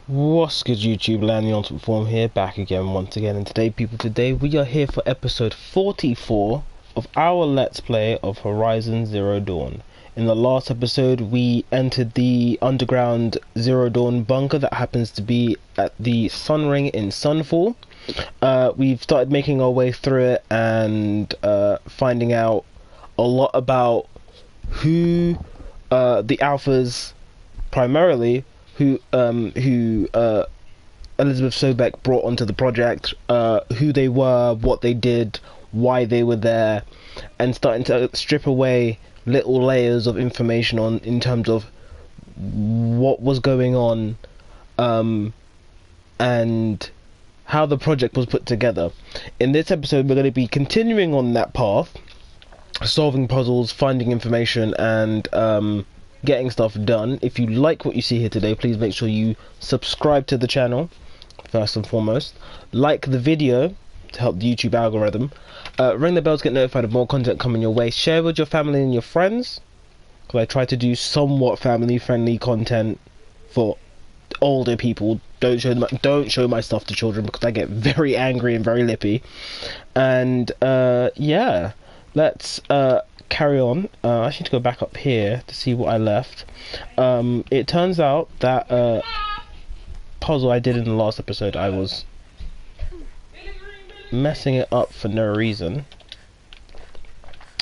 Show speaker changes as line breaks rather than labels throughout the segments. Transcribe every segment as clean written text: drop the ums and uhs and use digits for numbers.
What's good, YouTube? Land the Ultimate Form here, back again once again. And today we are here for episode 44 of our Let's Play of Horizon Zero Dawn. In the last episode, we entered the underground Zero Dawn bunker that happens to be at the Sun Ring in Sunfall. We've started making our way through it and finding out a lot about who the Alphas primarily who Elizabeth Sobek brought onto the project, who they were, what they did, why they were there, and starting to strip away little layers of information on in terms of what was going on, and how the project was put together. In this episode, we're going to be continuing on that path, solving puzzles, finding information, and getting stuff done. If you like what you see here today, please make sure you subscribe to the channel first and foremost, like the video to help the YouTube algorithm, ring the bell to get notified of more content coming your way, share with your family and your friends, because I try to do somewhat family friendly content for older people. Don't show my stuff to children because I get very angry and very lippy. And yeah, let's carry on. I need to go back up here to see what I left. It turns out that puzzle I did in the last episode, I was messing it up for no reason,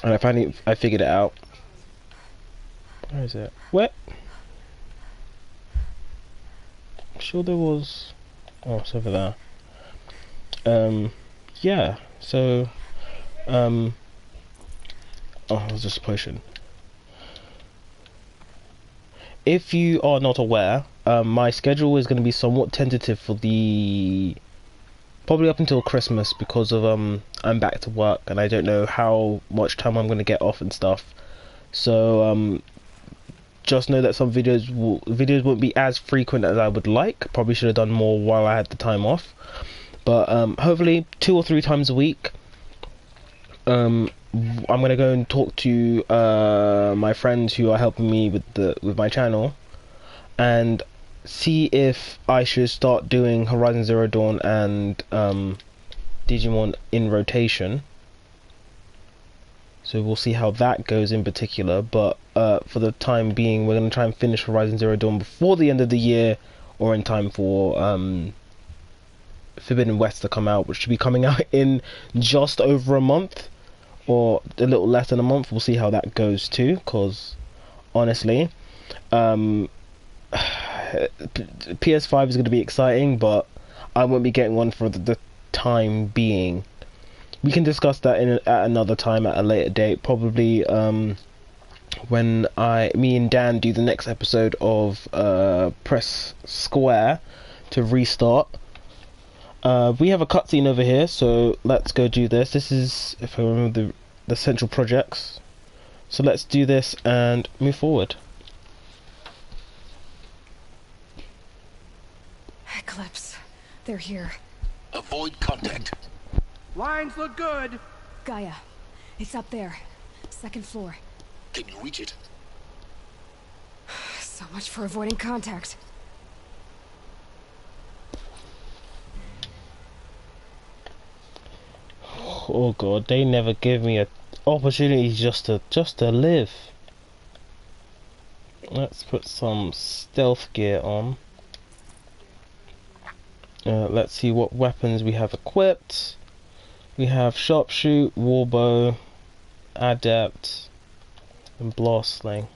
and I figured it out. Where is it? Where? I'm sure there was. Oh, it's over there. Yeah. So, oh, it was just a potion. If you are not aware, my schedule is going to be somewhat tentative for probably up until Christmas, because of I'm back to work and I don't know how much time I'm going to get off and stuff. So just know that some videos won't be as frequent as I would like. Probably should have done more while I had the time off, but hopefully 2 or 3 times a week. I'm gonna go and talk to my friends who are helping me with my channel, and see if I should start doing Horizon Zero Dawn and Digimon in rotation. So we'll see how that goes in particular, but for the time being, we're gonna try and finish Horizon Zero Dawn before the end of the year, or in time for Forbidden West to come out, which should be coming out in just over a month, or a little less than a month. We'll see how that goes too, because honestly, PS5 is going to be exciting, but I won't be getting one for the time being. We can discuss that at another time, at a later date, probably when me and Dan do the next episode of Press Square to restart. We have a cutscene over here, so let's go do this. This is, if I remember, the central projects. So let's do this and move forward.
Eclipse, they're here.
Avoid contact.
Lines look good.
Gaia, it's up there. 2nd floor.
Can you reach it?
So much for avoiding contact.
Oh god, they never give me an opportunity just to live. Let's put some stealth gear on. Let's see what weapons we have equipped. We have sharpshoot, warbow, adept, and blast sling.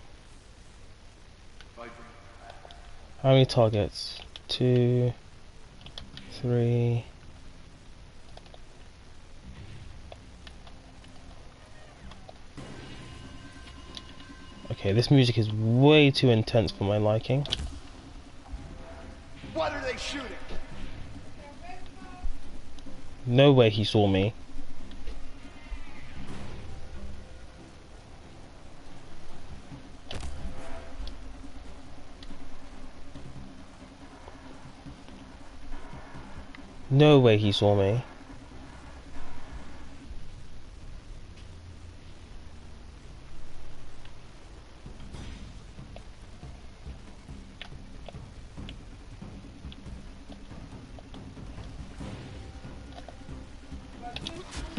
How many targets? 2, 3. Okay, this music is way too intense for my liking.
What are they shooting?
No way he saw me. No way he saw me.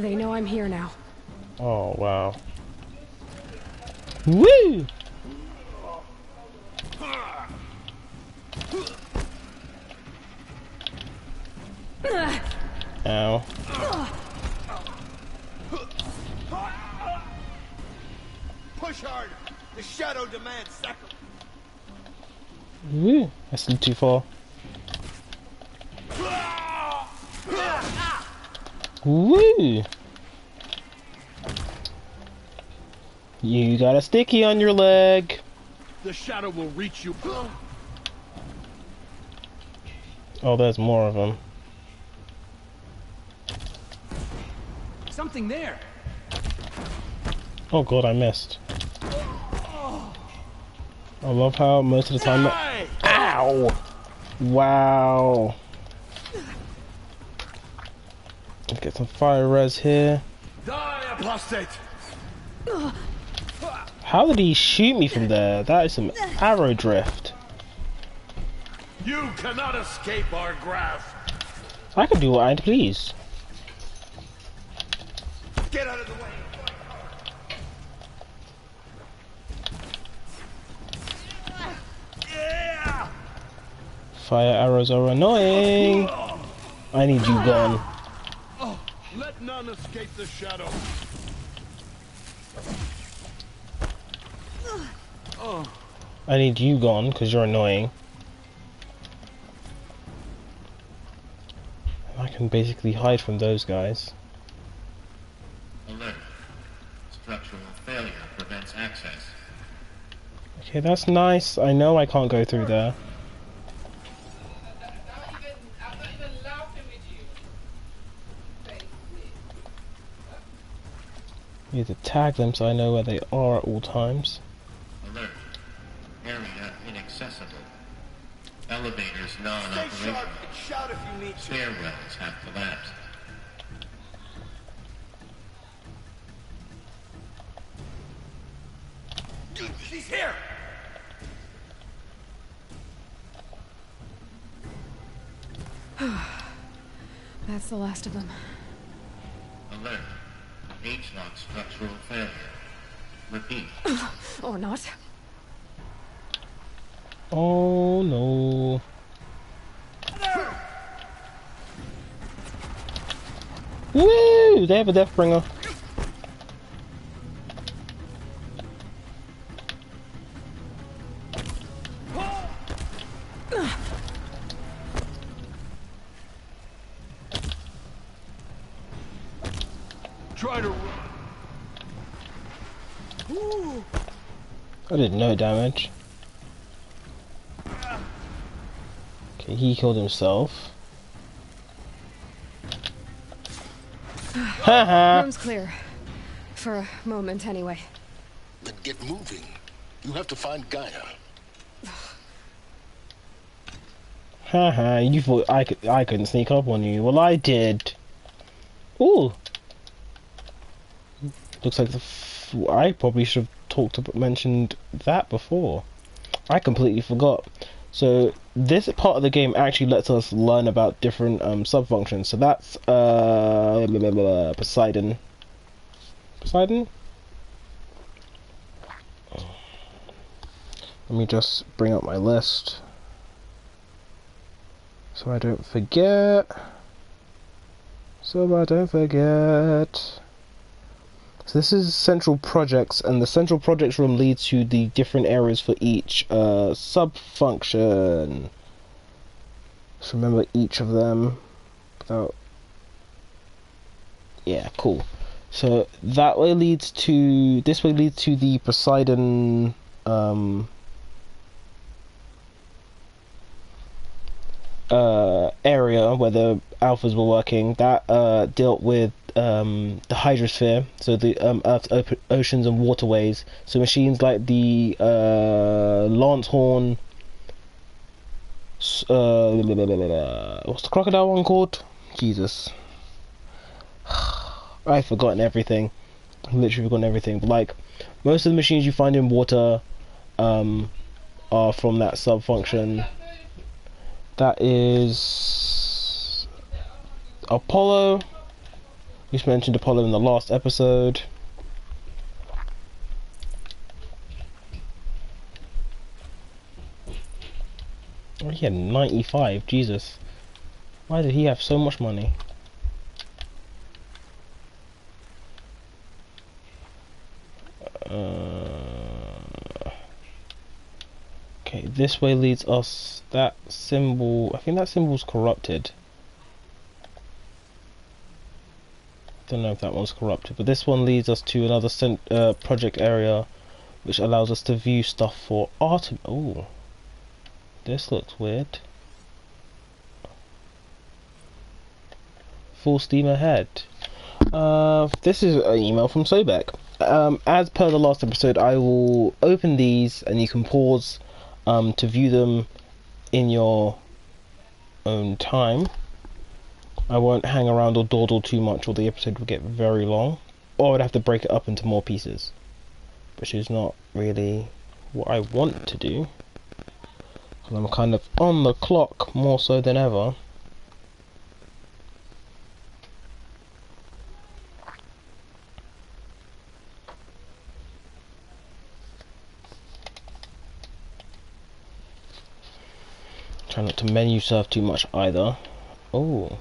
They know I'm here now.
Oh, wow. Woo! Ow.
Push hard. The shadow demands sacrifice.
Woo! That's a little too far. Woo! You got a sticky on your leg.
The shadow will reach you.
Oh, there's more of them.
Something there.
Oh god, I missed. I love how most of the time... Ow! Wow. Let's get some fire res here.
Die, apostate.
How did he shoot me from there? That is some arrow drift.
You cannot escape our grasp.
I can do what I please.
Get out of the way. Yeah.
Fire arrows are annoying. I need you gone.
Let none escape the shadow.
I need you gone because you're annoying. I can basically hide from those guys.
Alert. Structural failure prevents access.
Okay, that's nice. I know I can't go through there.
I'm not even laughing with you.
Need to tag them so I know where they are at all times.
Alert. Area inaccessible. Elevators
Stay
non-operational.
sharp and shout if you need to.
Stairwells have collapsed.
She's here.
That's the last of them.
Alert. H-lock structural failure. Repeat.
Or not.
Oh no. Woo! They have a Deathbringer.
Try to run. Ooh.
I did no damage. Okay, he killed himself. Haha.
Room's clear. For a moment, anyway.
Then get moving. You have to find Gaia.
Haha, you thought I couldn't sneak up on you. Well, I did. Ooh. Looks like I probably should have mentioned that before. I completely forgot. So this part of the game actually lets us learn about different sub-functions. So that's Poseidon. Poseidon? Let me just bring up my list so I don't forget. So this is central projects, and the central projects room leads to the different areas for each sub-function. Just remember each of them without... Yeah, cool. So that way leads to... This way leads to the Poseidon... area where the alphas were working. That dealt with the hydrosphere, so the Earth's oceans and waterways. So machines like the Lanthorn, what's the crocodile one called? Jesus, I've forgotten everything. I've literally forgotten everything. But like most of the machines you find in water are from that sub-function. That is Apollo, Just mentioned Apollo in the last episode. Oh, he had 95. Jesus. Why did he have so much money? Okay, this way leads us. That symbol. I think that symbol's corrupted. Don't know if that one's corrupted, but this one leads us to another project area, which allows us to view stuff for Artemis. Oh, this looks weird. Full steam ahead. This is an email from Sobek. As per the last episode, I will open these and you can pause to view them in your own time. I won't hang around or dawdle too much or the episode will get very long. Or I'd have to break it up into more pieces, which is not really what I want to do. And I'm kind of on the clock more so than ever. Try not to menu surf too much either. Oh.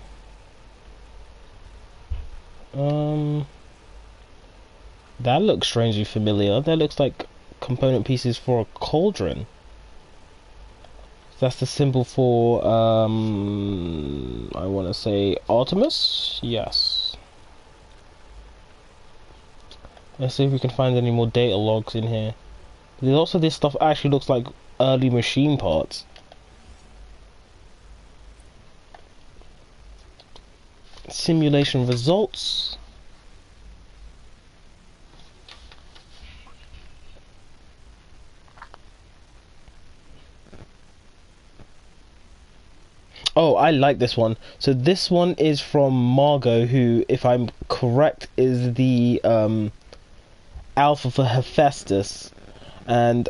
That looks strangely familiar. That looks like component pieces for a cauldron. That's the symbol for, I want to say Artemis? Yes. Let's see if we can find any more data logs in here. There's also this stuff actually looks like early machine parts. Simulation results. Oh, I like this one. So this one is from Margot, who, if I'm correct, is the alpha for Hephaestus. And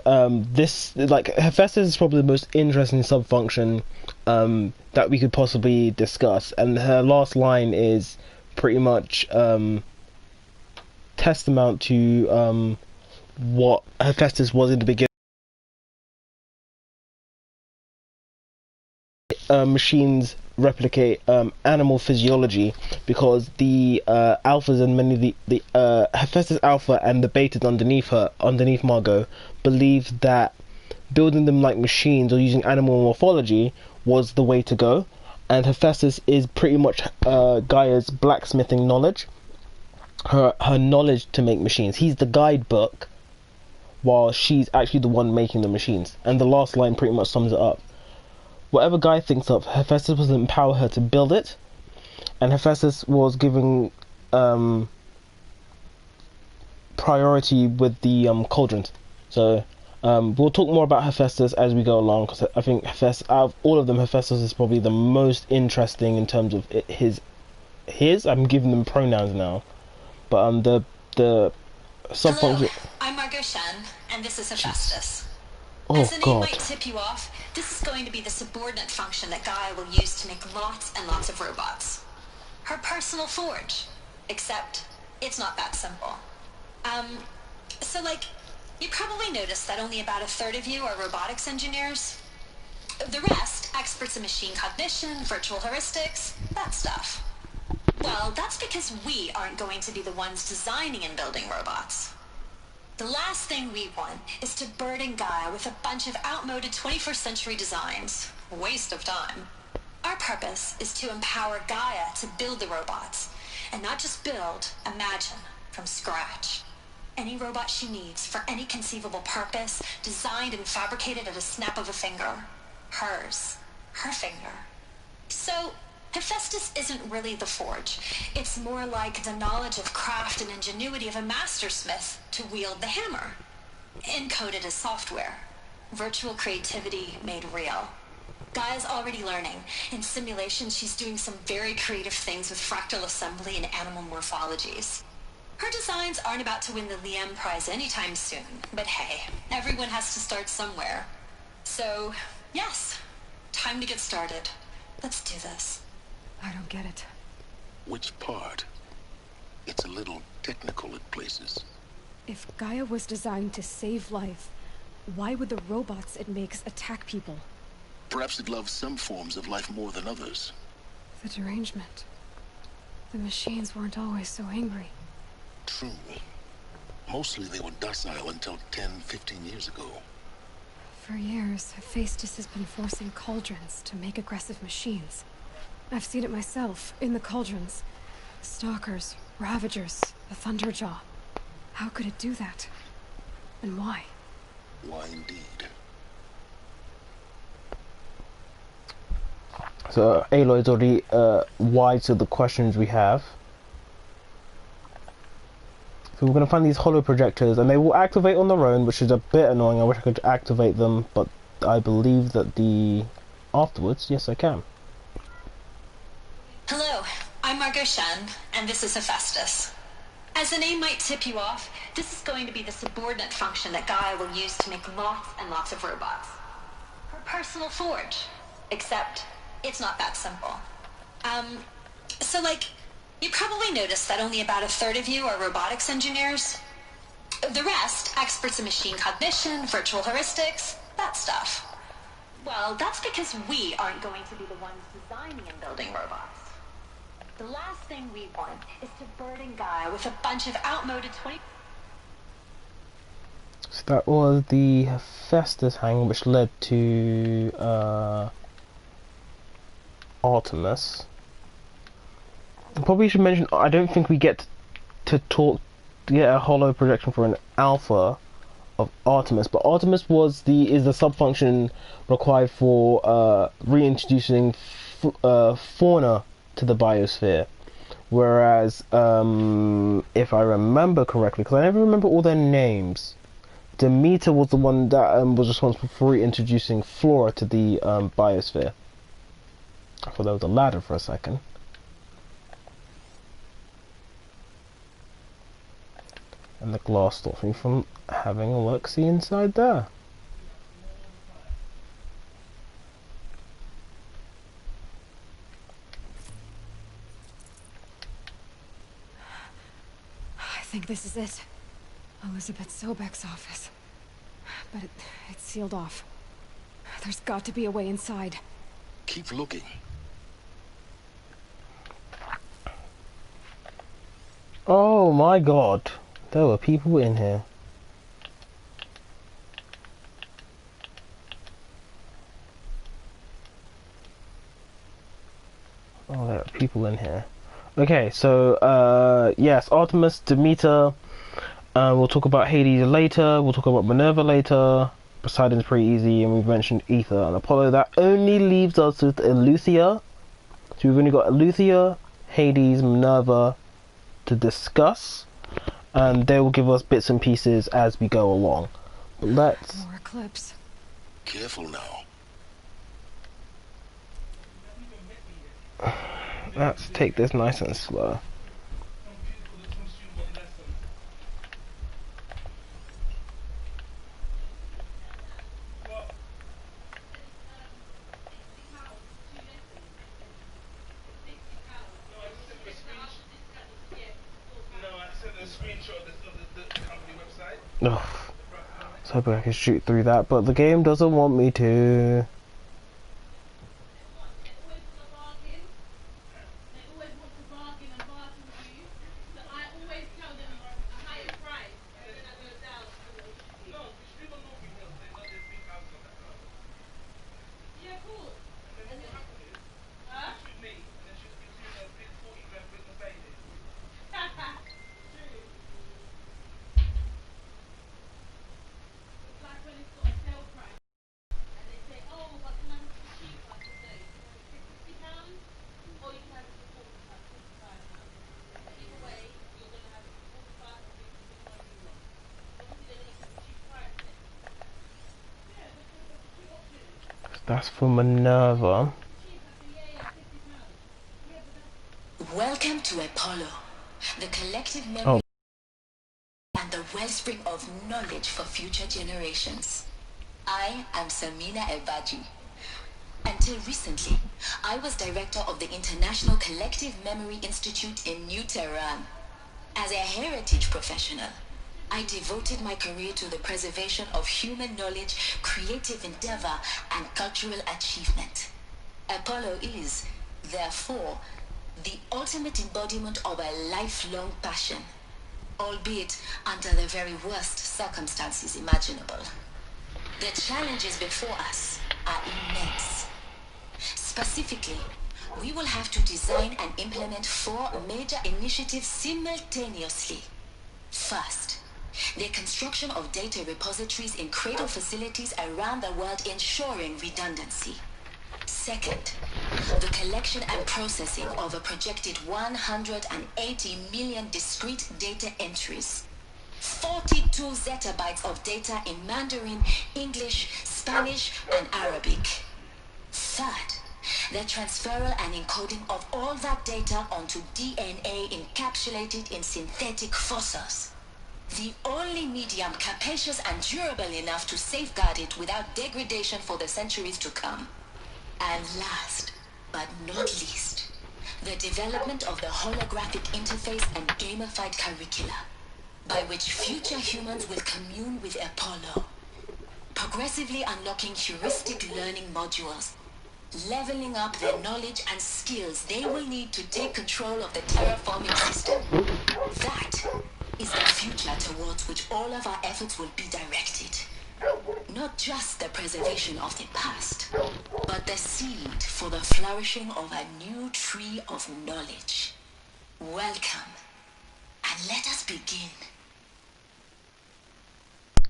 this, like, Hephaestus is probably the most interesting subfunction that we could possibly discuss. And her last line is pretty much testament to what Hephaestus was in the beginning. Machines replicate animal physiology, because the alphas and many of the Hephaestus alpha and the betas underneath Margot, believed that building them like machines or using animal morphology was the way to go. And Hephaestus is pretty much Gaia's blacksmithing knowledge, her knowledge to make machines. He's the guidebook, while she's actually the one making the machines. And the last line pretty much sums it up. Whatever Gaia thinks of, Hephaestus was to empower her to build it, and Hephaestus was giving priority with the cauldrons. So we'll talk more about Hephaestus as we go along, because I think Hephaestus, out of all of them, Hephaestus is probably the most interesting in terms of his. I'm giving them pronouns now, but the subfunction.
Hello, I'm Margot Shen, and this is Hephaestus.
Oh,
As the name
God.
might tip you off, this is going to be the subordinate function that Gaia will use to make lots and lots of robots. Her personal forge. Except, it's not that simple. So like, you probably noticed that only about a third of you are robotics engineers. The rest, experts in machine cognition, virtual heuristics, that stuff. Well, that's because we aren't going to be the ones designing and building robots. The last thing we want is to burden Gaia with a bunch of outmoded 21st century designs. Waste of time. Our purpose is to empower Gaia to build the robots, and not just build, imagine, from scratch. Any robot she needs for any conceivable purpose, designed and fabricated at a snap of a finger. Hers. Her finger. So, Hephaestus isn't really the forge. It's more like the knowledge of craft and ingenuity of a mastersmith to wield the hammer. Encoded as software. Virtual creativity made real. Gaia's already learning. In simulation, she's doing some very creative things with fractal assembly and animal morphologies. Her designs aren't about to win the Liam Prize anytime soon, but hey, everyone has to start somewhere. So, yes, time to get started. Let's do this.
I don't get it.
Which part? It's a little technical at places.
If Gaia was designed to save life, why would the robots it makes attack people?
Perhaps it loves some forms of life more than others.
The derangement. The machines weren't always so angry.
True. Mostly they were docile until 10, 15 years ago.
For years, Hephaestus has been forcing cauldrons to make aggressive machines. I've seen it myself, in the cauldrons. Stalkers, Ravagers, the Thunderjaw. How could it do that? And why?
Why indeed?
So Aloy's already wide to the questions we have. So we're going to find these hollow projectors, and they will activate on their own, which is a bit annoying. I wish I could activate them, but I believe that afterwards, yes I can.
Hello, I'm Margot Shen, and this is Hephaestus. As the name might tip you off, this is going to be the subordinate function that Gaia will use to make lots and lots of robots. Her personal forge. Except, it's not that simple. So you probably noticed that only about a third of you are robotics engineers. The rest, experts in machine cognition, virtual heuristics, that stuff. Well, that's because we aren't going to be the ones designing and building robots. The last thing we want is to burden Gaia with a bunch of outmoded 20...
So that was the Hephaestus hang, which led to Artemis. Probably should mention, I don't think we get to get a hollow projection for an alpha of Artemis, but Artemis is the subfunction required for reintroducing fauna to the biosphere. Whereas, if I remember correctly, because I never remember all their names, Demeter was the one that was responsible for reintroducing flora to the biosphere. I thought that was a ladder for a second. And the glass stops me from having a look-see inside there.
I think this is it. Elizabeth Sobek's office. But it's sealed off. There's got to be a way inside.
Keep looking.
Oh my god. There were people in here. Oh, there are people in here. Okay, so, yes, Artemis, Demeter, we'll talk about Hades later, we'll talk about Minerva later, Poseidon's pretty easy, and we've mentioned Ether and Apollo. That only leaves us with Eleuthia. So we've only got Eleuthia, Hades, Minerva to discuss, and they will give us bits and pieces as we go along. But let's...
More eclipse.
Careful now.
Let's take this nice and slow. Ugh. I was hoping I could shoot through that, but the game doesn't want me to. That's for Minerva.
Welcome to Apollo, the collective memory and the wellspring of knowledge for future generations. I am Samina Ebaji. Until recently, I was director of the International Collective Memory Institute in New Tehran. As a heritage professional, I devoted my career to the preservation of human knowledge, creative endeavor, and cultural achievement. Apollo is, therefore, the ultimate embodiment of a lifelong passion, albeit under the very worst circumstances imaginable. The challenges before us are immense. Specifically, we will have to design and implement 4 major initiatives simultaneously. First, the construction of data repositories in cradle facilities around the world, ensuring redundancy. Second, the collection and processing of a projected 180 million discrete data entries. 42 zettabytes of data in Mandarin, English, Spanish, and Arabic. Third, the transferal and encoding of all that data onto DNA encapsulated in synthetic fossils. The only medium capacious and durable enough to safeguard it without degradation for the centuries to come. And last, but not least, the development of the holographic interface and gamified curricula, by which future humans will commune with Apollo, progressively unlocking heuristic learning modules, leveling up their knowledge and skills they will need to take control of the terraforming system. That is the future towards which all of our efforts will be directed. Not just the preservation of the past, but the seed for the flourishing of a new tree of knowledge. Welcome, and let us begin.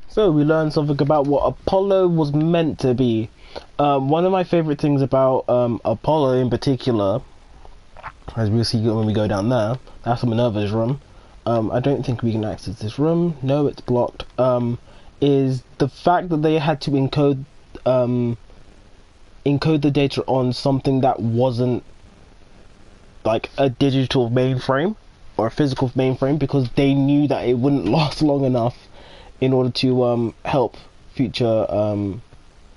So we learned something about what Apollo was meant to be. One of my favorite things about Apollo in particular, as we'll see when we go down there, that's Minerva's room. I don't think we can access this room. No, it's blocked. Is the fact that they had to encode the data on something that wasn't like a digital mainframe or a physical mainframe, because they knew that it wouldn't last long enough in order to help future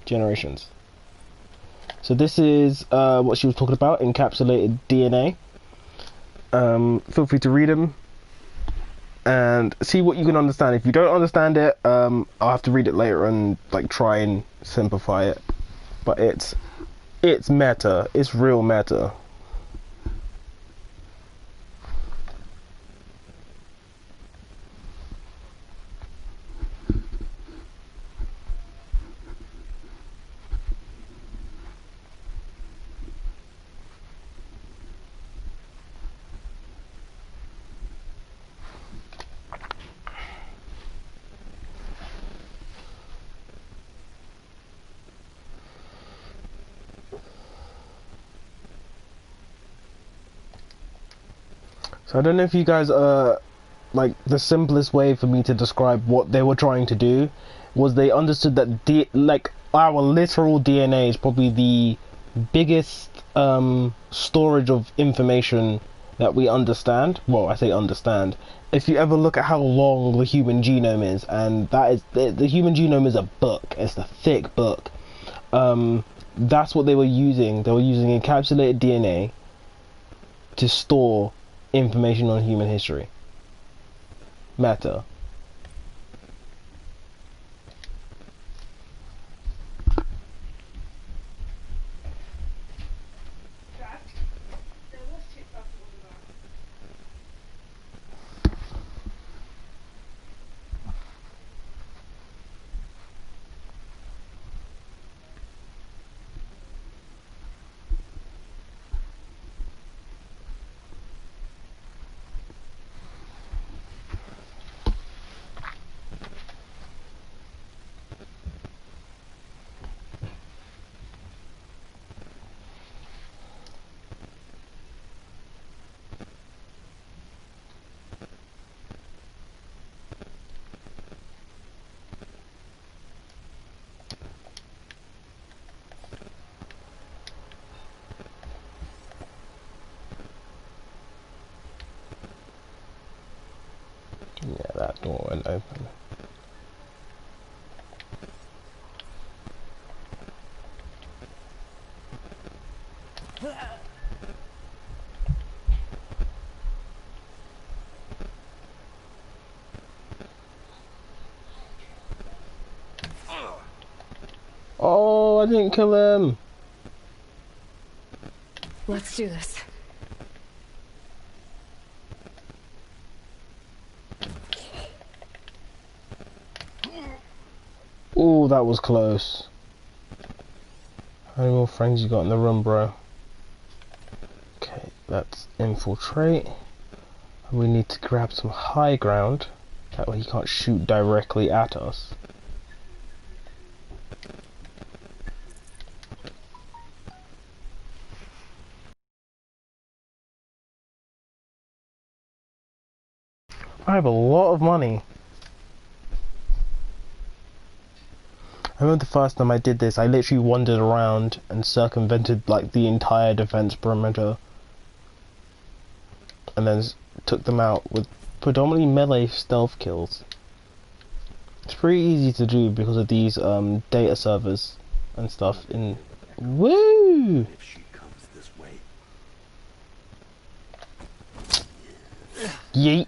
generations. So this is what she was talking about, encapsulated DNA. Feel free to read them and see what you can understand. If you don't understand it, I'll have to read it later and like try and simplify it. But it's meta. It's real meta. So I don't know if you guys like, the simplest way for me to describe what they were trying to do was they understood that like our literal DNA is probably the biggest storage of information that we understand. Well, I say understand. If you ever look at how long the human genome is, and that is the human genome is a book. It's a thick book. That's what they were using. They were using encapsulated DNA to store information on human history. Meta. Yeah, that door went open. I didn't kill him.
Let's do this.
Oh, that was close. How many more friends you got in the room, bro? Okay, let's infiltrate. We need to grab some high ground. That way he can't shoot directly at us. I have a lot of money. I remember the first time I did this, I literally wandered around and circumvented like the entire defense perimeter. And then took them out with predominantly melee stealth kills. It's pretty easy to do because of these data servers and stuff in... Woo!
If she comes this way.
Yeet.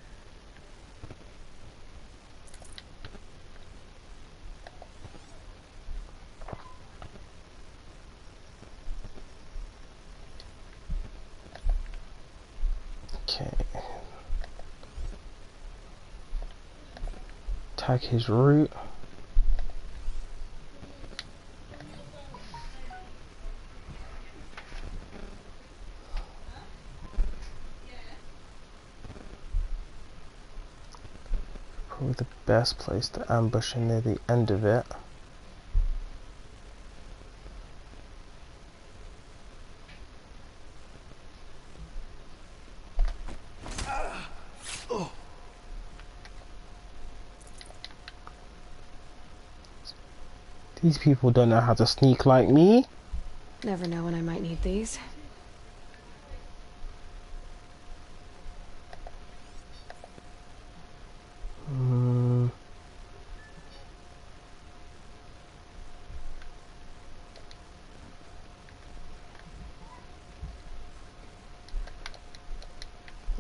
Okay. Attack his route. Probably the best place to ambush him near the end of it. These people don't know how to sneak like me.
Never know when I might need these.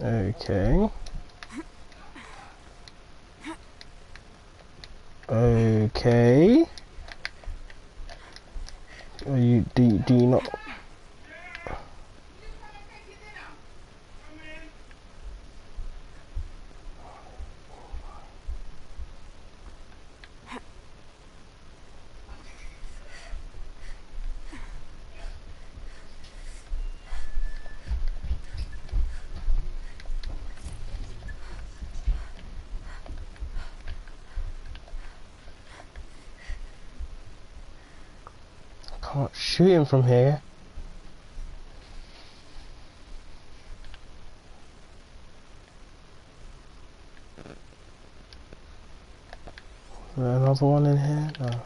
Okay. Okay. Are you do you not? Can't shoot him from here. Is there another one in here? No.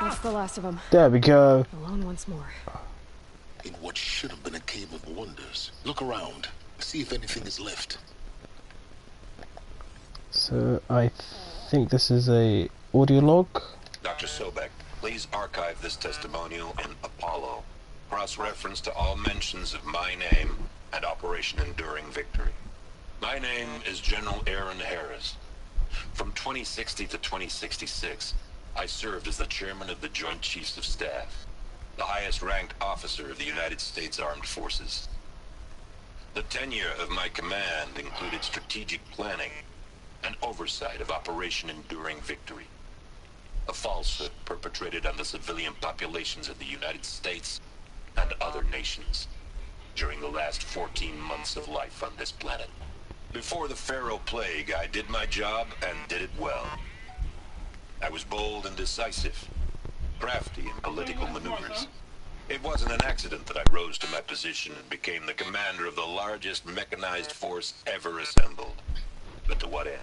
That's the last of them.
There we go.
Alone once more.
In what should have been a cave of wonders. Look around. See if anything is left.
So I think this is a audio log.
Dr. Sobek, please archive this testimonial in Apollo. Cross-reference to all mentions of my name and Operation Enduring Victory. My name is General Aaron Harris. From 2060 to 2066, I served as the chairman of the Joint Chiefs of Staff, the highest-ranked officer of the United States Armed Forces. The tenure of my command included strategic planning and oversight of Operation Enduring Victory, a falsehood perpetrated on the civilian populations of the United States and other nations during the last 14 months of life on this planet. Before the Pharaoh Plague, I did my job and did it well. I was bold and decisive, crafty in political maneuvers. It wasn't an accident that I rose to my position and became the commander of the largest mechanized force ever assembled. But to what end?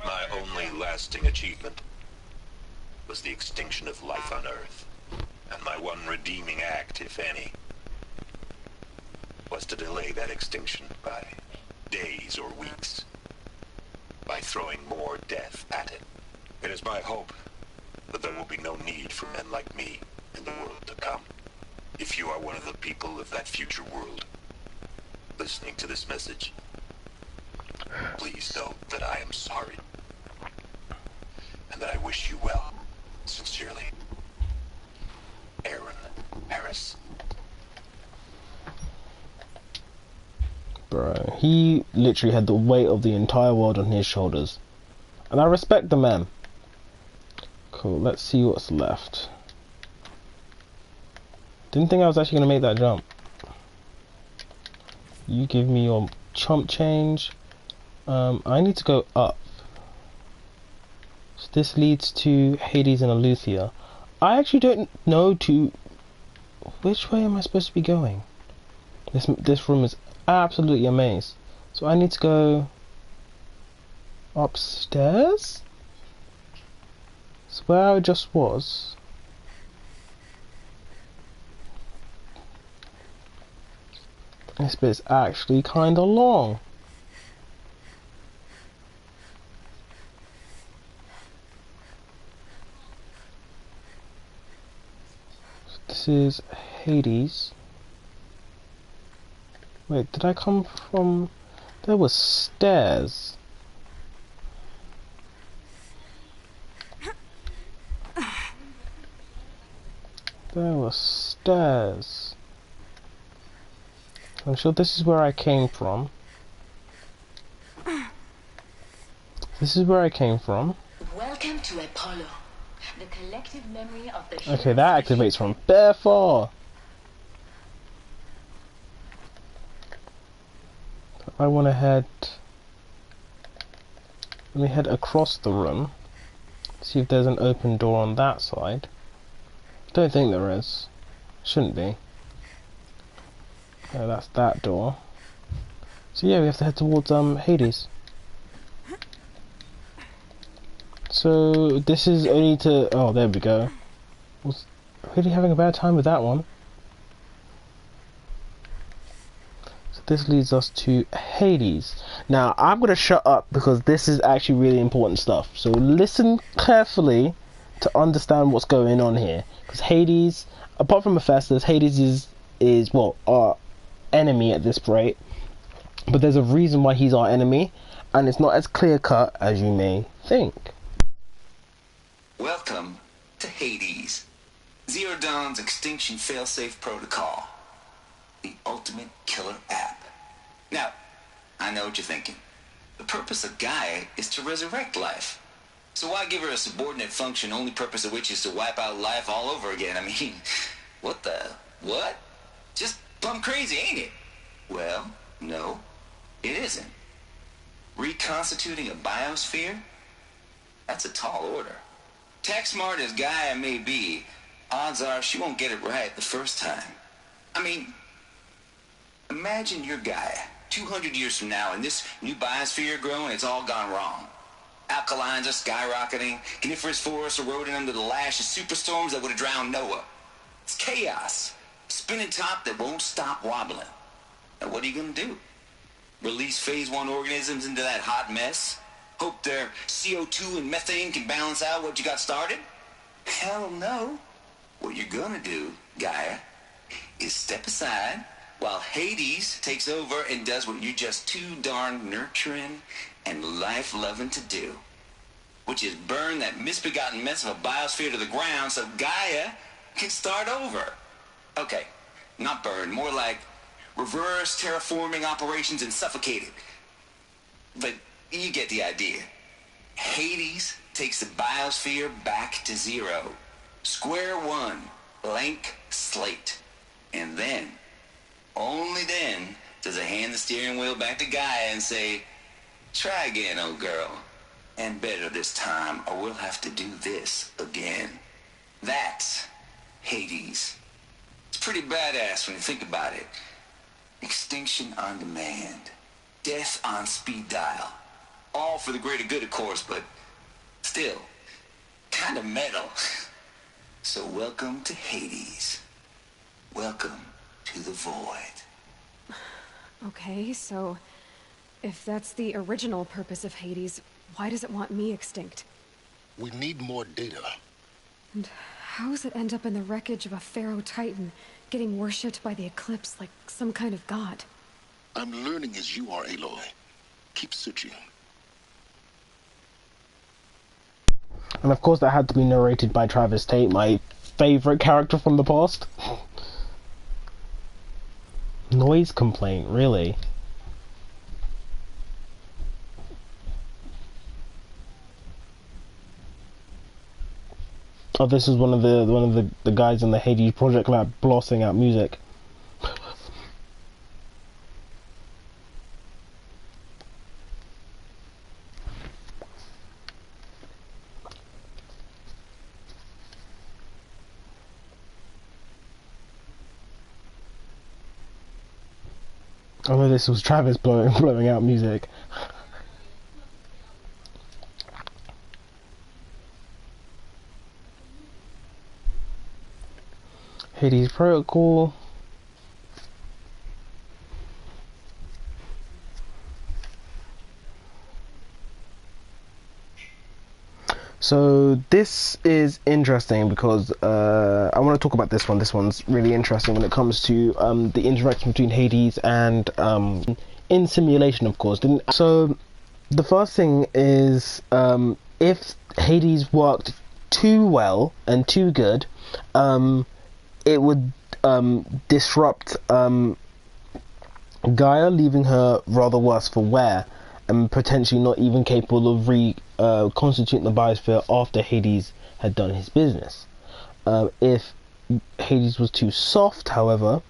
My only lasting achievement was the extinction of life on Earth. And my one redeeming act, if any, was to delay that extinction by days or weeks, by throwing more death at it. It is my hope that there will be no need for men like me in the world to come. If you are one of the people of that future world listening to this message, please know that I am sorry and that I wish you well, sincerely.
Bro, he literally had the weight of the entire world on his shoulders. And I respect the man. Cool, let's see what's left. Didn't think I was actually going to make that jump. You give me your chump change. I need to go up. So this leads to Hades and Aletheia. I actually don't know which way am I supposed to be going? This room is absolutely a maze. So I need to go upstairs? It's where I just was. This bit's actually kinda long. So this is Hades. Wait, did I come from... There was stairs. There were stairs. I'm sure this is where I came from. This is where I came from.
Welcome to Apollo, the collective memory of the...
Okay, that activates from bare far. I want to head... Let me head across the room. See if there's an open door on that side. Don't think there is. Shouldn't be. Yeah, that's that door. So yeah, we have to head towards Hades. So this is only to... Oh, there we go. Was really having a bad time with that one. So this leads us to Hades. Now I'm gonna shut up because this is actually really important stuff. So listen carefully to understand what's going on here. Because Hades, apart from Hephaestus, Hades is well, our enemy at this rate. But there's a reason why he's our enemy, and it's not as clear cut as you may think.
Welcome to Hades, Zero Dawn's extinction failsafe protocol, the ultimate killer app. Now, I know what you're thinking. The purpose of Gaia is to resurrect life. So why give her a subordinate function, only purpose of which is to wipe out life all over again? I mean, what? Just plumb crazy, ain't it? Well, no, it isn't. Reconstituting a biosphere? That's a tall order. Tech smart as Gaia may be, odds are she won't get it right the first time. I mean, imagine you're Gaia, 200 years from now, and this new biosphere growing, it's all gone wrong. Alkalines are skyrocketing, coniferous forests eroding under the lash of superstorms that would have drowned Noah. It's chaos, spinning top that won't stop wobbling. Now what are you gonna do? Release phase 1 organisms into that hot mess? Hope their CO2 and methane can balance out what you got started? Hell no. What you're gonna do, Gaia, is step aside while Hades takes over and does what you're just too darn nurturing and life-loving to do, which is burn that misbegotten mess of a biosphere to the ground so Gaia can start over. Okay, not burn, more like reverse terraforming operations and suffocate it. But you get the idea. Hades takes the biosphere back to zero. Square one, blank slate. And then, only then, does it hand the steering wheel back to Gaia and say, try again, old girl. And better this time, or we'll have to do this again. That's Hades. It's pretty badass when you think about it. Extinction on demand. Death on speed dial. All for the greater good, of course, but still, kind of metal. So welcome to Hades. Welcome to the void.
Okay, so if that's the original purpose of Hades, why does it want me extinct?
We need more data.
And how does it end up in the wreckage of a pharaoh titan, getting worshipped by the Eclipse like some kind of god?
I'm learning as you are, Aloy. Keep searching.
And of course that had to be narrated by Travis Tate, my favourite character from the past. Noise complaint, really? Oh, this is one of the guys in the Hades project lab blasting out music. Oh no, this was Travis blowing out music. Hades Protocol. So this is interesting because I want to talk about this one. This one's really interesting when it comes to the interaction between Hades and in simulation, of course. So the first thing is if Hades worked too well and too good, it would disrupt Gaia, leaving her rather worse for wear and potentially not even capable of reconstituting the biosphere after Hades had done his business. If Hades was too soft, however,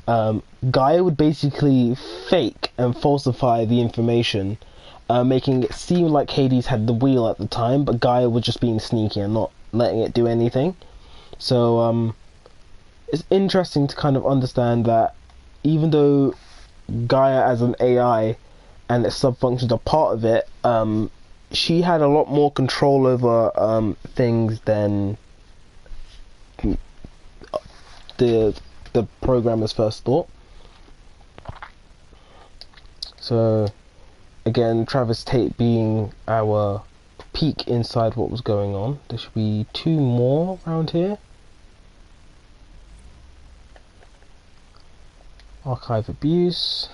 Gaia would basically fake and falsify the information, making it seem like Hades had the wheel at the time, but Gaia was just being sneaky and not letting it do anything. So it's interesting to kind of understand that even though Gaia as an AI and its sub-functions are part of it, she had a lot more control over things than the programmers first thought. So again, Travis Tate being our peek inside what was going on. There should be 2 more around here. Archive abuse.